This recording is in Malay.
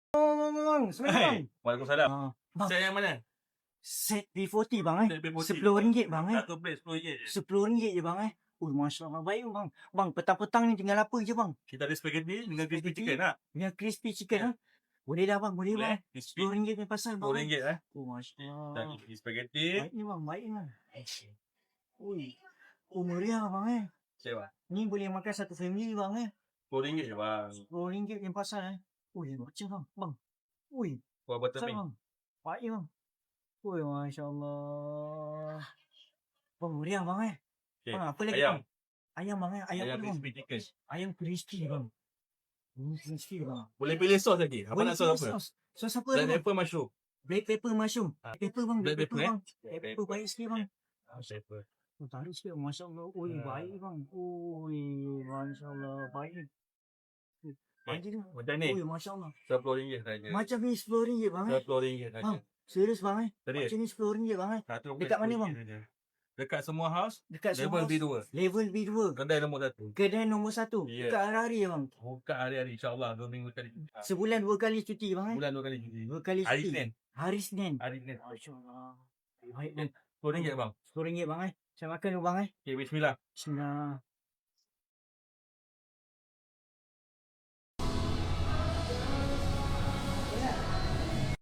Bang. Assalamualaikum bang. Waalaikumsalam. Bang, Set yang mana? set B40 bang Set B40. RM10 bang Satu plate RM10 je. RM10 je bang Masya Allah baik bang. Bang, petang-petang ni tinggal apa je bang? Kita ada spaghetti dengan crispy Spaghetti. chicken nak? Dengan crispy chicken Boleh dah bang, boleh bang. Crispy. RM10 ni pasal bang. RM10 Masya Dan Allah. spaghetti. Baik ni bang, baik ni. Ui. Meriah bang Set bang. Ni boleh makan satu family bang RM10 je bang. RM10 yang pasal macam bang. Bang. Ui. Kuah butter Pasal pink. bang. Baik bang. Masya Allah. Bang, meriah bang Okay. Bang, apa lagi Ayam. bang? Ayam bang Ayam Ayam apa bang? crispy chicken. Ayam crispy bang. Crispy bang. Boleh pilih sos lagi. Apa nak sos apa? Sos apa Black bang? pepper mushroom. Black pepper mushroom. Pepper bang. Black pepper bang. Pepper baik sikit bang. Pepper. Tarik sikit. Masya Allah. Baik bang. Masya Allah. Baik. Baik ni. Macam ni. Masya Allah. RM10 saja. Macam ni RM10 bang RM10 saja. Bang, serius bang Serius. Macam ni RM10 bang Satu Dekat plate mana, RM10 bang? saja. Dekat semua house. Dekat Level semua B2. Level B2. Kedai nombor 1. Kedai nombor 1. Ya. Dekat hari-hari bang. Buka hari-hari insyaAllah 2 minggu sekali. Sebulan 2 kali cuti bang Bulan 2 kali cuti. 2 kali Hari cuti. Senin. Hari Senin. Hari Senin. Masya Allah. Baik dan RM10 bang. RM10 bang Saya makan dulu bang Okay, bismillah. Bismillah.